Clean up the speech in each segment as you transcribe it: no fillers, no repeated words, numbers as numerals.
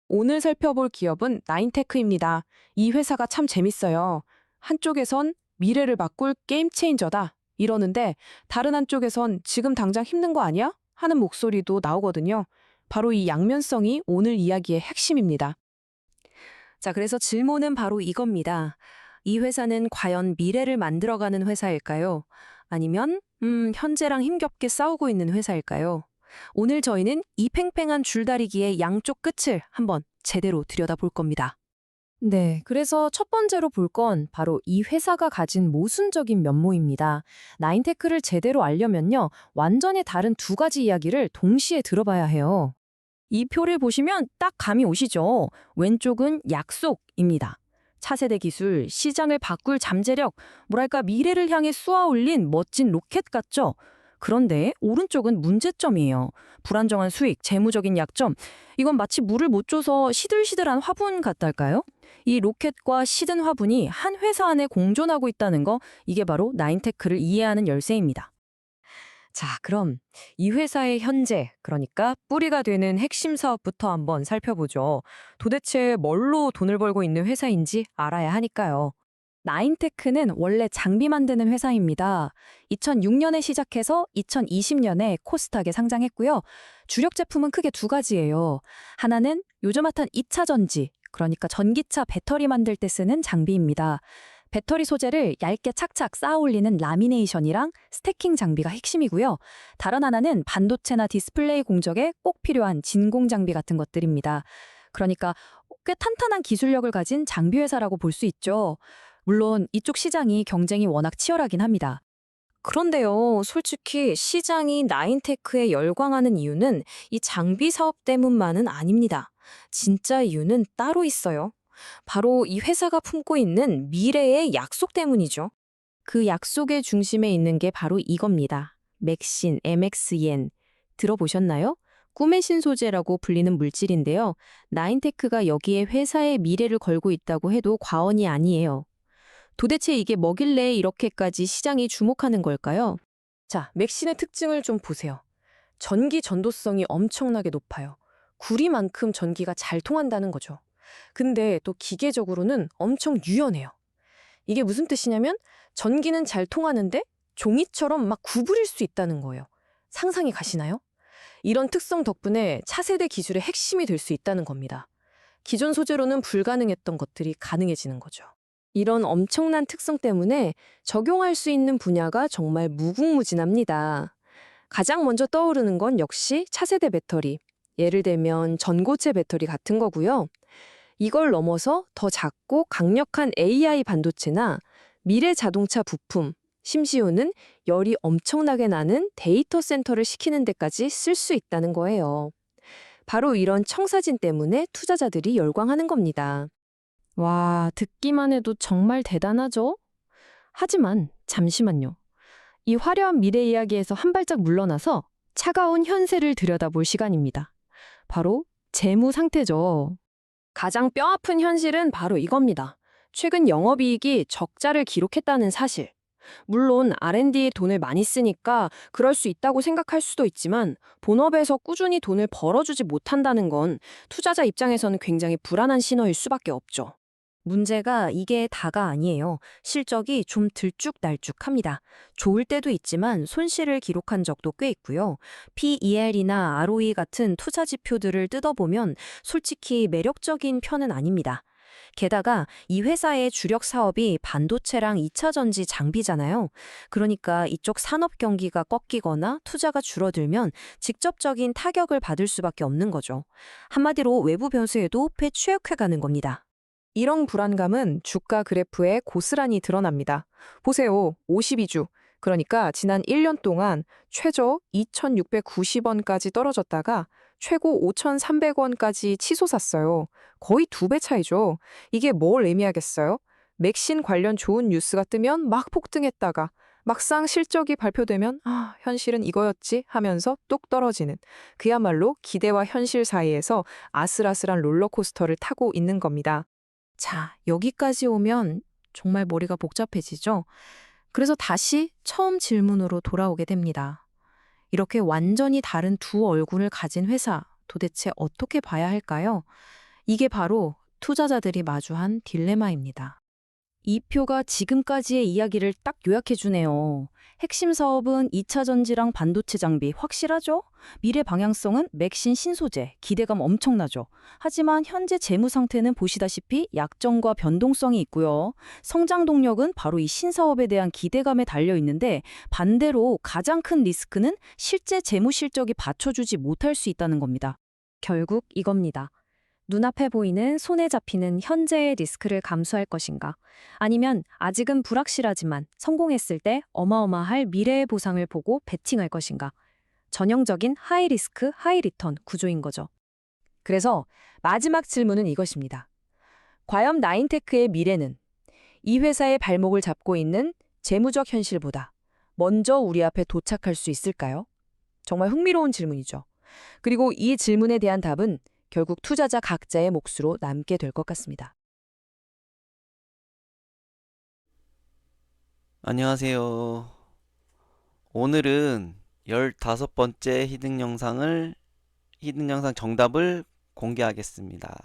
오늘 살펴볼 기업은 나인테크입니다. 이 회사가 참 재밌어요. 한쪽에선 미래를 바꿀 게임 체인저다 이러는데 다른 한쪽에선 지금 당장 힘든 거 아니야? 하는 목소리도 나오거든요. 바로 이 양면성이 오늘 이야기의 핵심입니다. 자, 그래서 질문은 바로 이겁니다. 이 회사는 과연 미래를 만들어가는 회사일까요? 아니면, 현재랑 힘겹게 싸우고 있는 회사일까요? 오늘 저희는 이 팽팽한 줄다리기의 양쪽 끝을 한번 제대로 들여다볼 겁니다. 네, 그래서 첫 번째로 볼 건 바로 이 회사가 가진 모순적인 면모입니다. 나인테크를 제대로 알려면요, 완전히 다른 두 가지 이야기를 동시에 들어봐야 해요. 이 표를 보시면 딱 감이 오시죠? 왼쪽은 약속입니다. 차세대 기술, 시장을 바꿀 잠재력, 뭐랄까 미래를 향해 쏘아 올린 멋진 로켓 같죠? 그런데 오른쪽은 문제점이에요. 불안정한 수익, 재무적인 약점. 이건 마치 물을 못 줘서 시들시들한 화분 같달까요? 이 로켓과 시든 화분이 한 회사 안에 공존하고 있다는 거, 이게 바로 나인테크를 이해하는 열쇠입니다. 자, 그럼 이 회사의 현재, 그러니까 뿌리가 되는 핵심 사업부터 한번 살펴보죠. 도대체 뭘로 돈을 벌고 있는 회사인지 알아야 하니까요. 나인테크는 원래 장비 만드는 회사입니다. 2006년에 시작해서 2020년에 코스닥에 상장했고요. 주력 제품은 크게 두 가지예요. 하나는 요즘 핫한 2차 전지, 그러니까 전기차 배터리 만들 때 쓰는 장비입니다. 배터리 소재를 얇게 착착 쌓아 올리는 라미네이션이랑 스태킹 장비가 핵심이고요. 다른 하나는 반도체나 디스플레이 공정에 꼭 필요한 진공 장비 같은 것들입니다. 그러니까 꽤 탄탄한 기술력을 가진 장비 회사라고 볼 수 있죠. 물론 이쪽 시장이 경쟁이 워낙 치열하긴 합니다. 그런데요, 솔직히 시장이 나인테크에 열광하는 이유는 이 장비 사업 때문만은 아닙니다. 진짜 이유는 따로 있어요. 바로 이 회사가 품고 있는 미래의 약속 때문이죠. 그 약속의 중심에 있는 게 바로 이겁니다. 맥신, MXN. 들어보셨나요? 꿈의 신소재라고 불리는 물질인데요. 나인테크가 여기에 회사의 미래를 걸고 있다고 해도 과언이 아니에요. 도대체 이게 뭐길래 이렇게까지 시장이 주목하는 걸까요? 자, 맥신의 특징을 좀 보세요. 전기 전도성이 엄청나게 높아요. 구리만큼 전기가 잘 통한다는 거죠. 근데 또 기계적으로는 엄청 유연해요. 이게 무슨 뜻이냐면 전기는 잘 통하는데 종이처럼 막 구부릴 수 있다는 거예요. 상상이 가시나요? 이런 특성 덕분에 차세대 기술의 핵심이 될 수 있다는 겁니다. 기존 소재로는 불가능했던 것들이 가능해지는 거죠. 이런 엄청난 특성 때문에 적용할 수 있는 분야가 정말 무궁무진합니다. 가장 먼저 떠오르는 건 역시 차세대 배터리. 예를 들면 전고체 배터리 같은 거고요. 이걸 넘어서 더 작고 강력한 AI 반도체나 미래 자동차 부품, 심지어는 열이 엄청나게 나는 데이터 센터를 시키는 데까지 쓸 수 있다는 거예요. 바로 이런 청사진 때문에 투자자들이 열광하는 겁니다. 와, 듣기만 해도 정말 대단하죠? 하지만 잠시만요. 이 화려한 미래 이야기에서 한 발짝 물러나서 차가운 현세를 들여다볼 시간입니다. 바로 재무 상태죠. 가장 뼈아픈 현실은 바로 이겁니다. 최근 영업이익이 적자를 기록했다는 사실. 물론 R&D에 돈을 많이 쓰니까 그럴 수 있다고 생각할 수도 있지만 본업에서 꾸준히 돈을 벌어주지 못한다는 건 투자자 입장에서는 굉장히 불안한 신호일 수밖에 없죠. 문제가 이게 다가 아니에요. 실적이 좀 들쭉날쭉합니다. 좋을 때도 있지만 손실을 기록한 적도 꽤 있고요. PER이나 ROE 같은 투자 지표들을 뜯어보면 솔직히 매력적인 편은 아닙니다. 게다가 이 회사의 주력 사업이 반도체랑 2차 전지 장비잖아요. 그러니까 이쪽 산업 경기가 꺾이거나 투자가 줄어들면 직접적인 타격을 받을 수밖에 없는 거죠. 한마디로 외부 변수에도 취약해가는 겁니다. 이런 불안감은 주가 그래프에 고스란히 드러납니다. 보세요. 52주. 그러니까 지난 1년 동안 최저 2,690원까지 떨어졌다가 최고 5,300원까지 치솟았어요. 거의 2배 차이죠. 이게 뭘 의미하겠어요? 맥신 관련 좋은 뉴스가 뜨면 막 폭등했다가 막상 실적이 발표되면 현실은 이거였지 하면서 뚝 떨어지는 그야말로 기대와 현실 사이에서 아슬아슬한 롤러코스터를 타고 있는 겁니다. 자, 여기까지 오면 정말 머리가 복잡해지죠? 그래서 다시 처음 질문으로 돌아오게 됩니다. 이렇게 완전히 다른 두 얼굴을 가진 회사, 도대체 어떻게 봐야 할까요? 이게 바로 투자자들이 마주한 딜레마입니다. 이 표가 지금까지의 이야기를 딱 요약해주네요. 핵심 사업은 2차 전지랑 반도체 장비 확실하죠? 미래 방향성은 맥신 신소재, 기대감 엄청나죠? 하지만 현재 재무 상태는 보시다시피 약점과 변동성이 있고요. 성장 동력은 바로 이 신사업에 대한 기대감에 달려 있는데 반대로 가장 큰 리스크는 실제 재무 실적이 받쳐주지 못할 수 있다는 겁니다. 결국 이겁니다. 눈앞에 보이는 손에 잡히는 현재의 리스크를 감수할 것인가? 아니면 아직은 불확실하지만 성공했을 때 어마어마할 미래의 보상을 보고 베팅할 것인가? 전형적인 하이 리스크, 하이 리턴 구조인 거죠. 그래서 마지막 질문은 이것입니다. 과연 나인테크의 미래는 이 회사의 발목을 잡고 있는 재무적 현실보다 먼저 우리 앞에 도착할 수 있을까요? 정말 흥미로운 질문이죠. 그리고 이 질문에 대한 답은 결국 투자자 각자의 몫으로 남게 될 것 같습니다. 안녕하세요. 오늘은 15번째 히든 영상 정답을 공개하겠습니다.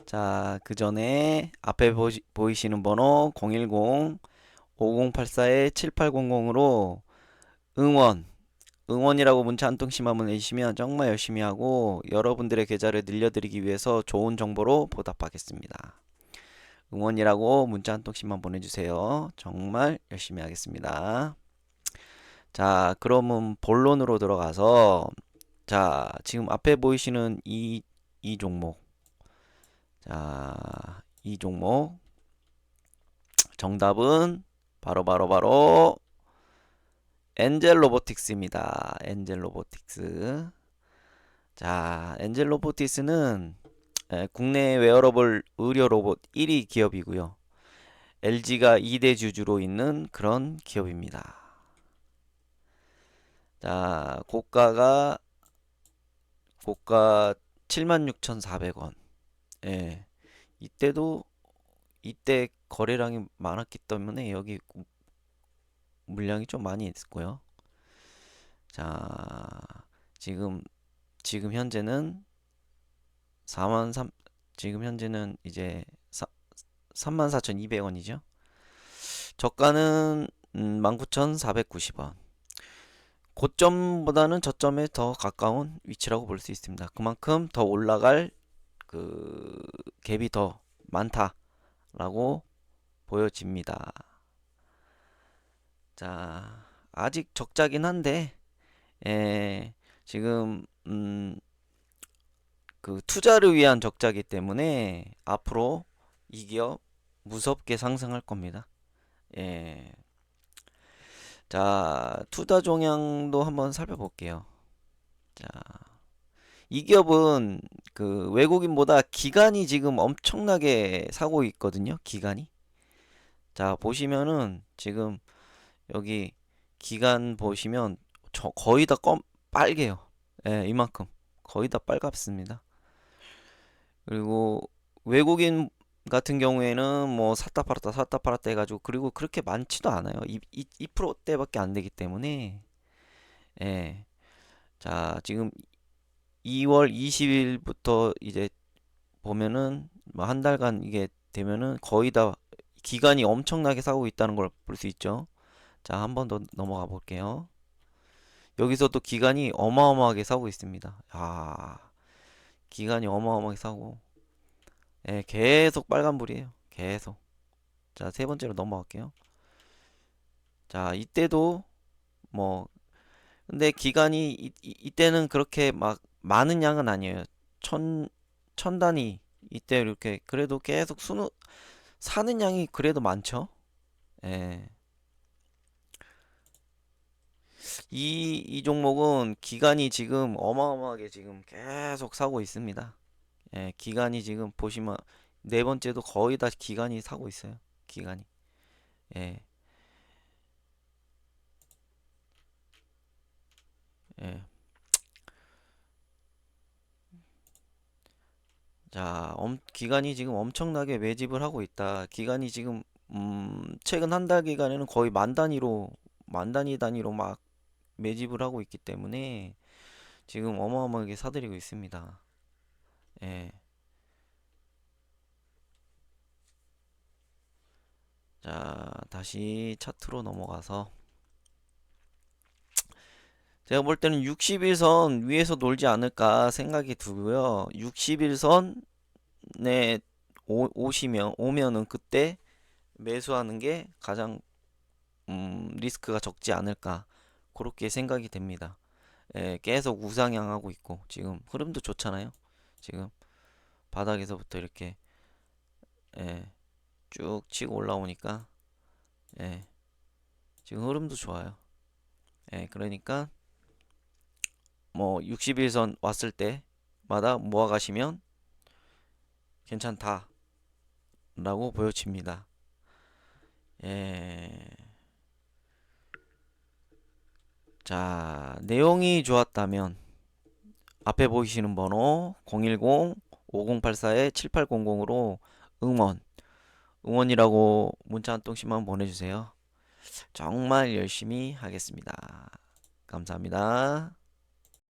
자, 그 전에 앞에 보이시는 번호 010-5084-7800으로 응원이라고 문자 한 통씩만 보내주시면 정말 열심히 하고 여러분들의 계좌를 늘려드리기 위해서 좋은 정보로 보답하겠습니다. 응원이라고 문자 한 통씩만 보내주세요. 정말 열심히 하겠습니다. 자, 그러면 본론으로 들어가서 자, 지금 앞에 보이시는 이 종목. 자, 이 종목 정답은 바로 엔젤 로보틱스입니다. 엔젤 로보틱스. 자, 엔젤 로보틱스는 국내 웨어러블 의료 로봇 1위 기업이고요. LG가 2대 주주로 있는 그런 기업입니다. 자, 고가 76,400원. 예. 이때 거래량이 많았기 때문에 여기 물량이 좀 많이 있고요. 자, 지금 현재는 지금 현재는 이제 34,200원이죠. 저가는 19,490원. 고점보다는 저점에 더 가까운 위치라고 볼 수 있습니다. 그만큼 더 올라갈 그 갭이 더 많다라고 보여집니다. 자, 아직 적자긴 한데 지금 그 투자를 위한 적자기 때문에 앞으로 이 기업 무섭게 상승할 겁니다. 예. 자, 투자 종양도 한번 살펴볼게요. 자, 이 기업은 그 외국인보다 기관이 지금 엄청나게 사고 있거든요. 기관이. 자, 보시면은 지금 여기 기관 보시면 거의 다 빨개요. 예, 이만큼. 거의 다 빨갛습니다. 그리고 외국인 같은 경우에는 뭐 샀다 팔았다 해가지고 그리고 그렇게 많지도 않아요. 2%대밖에 안 되기 때문에 예. 자, 지금 2월 20일부터 이제 보면은 뭐 한 달간 이게 되면은 거의 다 기관이 엄청나게 사고 있다는 걸 볼 수 있죠. 자, 한 번 더 넘어가 볼게요. 여기서도 기관이 어마어마하게 사고 있습니다. 아, 기관이 어마어마하게 사고 예, 계속 빨간불이에요. 계속. 자, 세 번째로 넘어갈게요. 자, 이때도 뭐 근데 기간이 이때는 그렇게 막 많은 양은 아니에요. 천 단위 이때 이렇게 그래도 계속 사는 양이 그래도 많죠. 예. 이 종목은 기간이 지금 어마어마하게 지금 계속 사고 있습니다. 예, 기간이 지금 보시면 네 번째도 거의 다 기간이 사고 있어요. 기간이. 예. 예. 자, 기간이 지금 엄청나게 매집을 하고 있다. 기간이 지금 최근 한 달 기간에는 거의 만 단위로 막 매집을 하고 있기 때문에 지금 어마어마하게 사들이고 있습니다. 예. 자, 다시 차트로 넘어가서 제가 볼 때는 61선 위에서 놀지 않을까 생각이 들고요. 61선에 오면은 그때 매수하는 게 가장 리스크가 적지 않을까 그렇게 생각이 됩니다. 예, 계속 우상향하고 있고 지금 흐름도 좋잖아요. 지금 바닥에서부터 이렇게 예, 쭉 치고 올라오니까 예, 지금 흐름도 좋아요. 예, 그러니까 뭐 61선 왔을 때마다 모아 가시면 괜찮다라고 보여집니다. 예. 자, 내용이 좋았다면 앞에 보이시는 번호 010-5084-7800으로 응원이라고 문자 한 통씩만 보내주세요. 정말 열심히 하겠습니다. 감사합니다.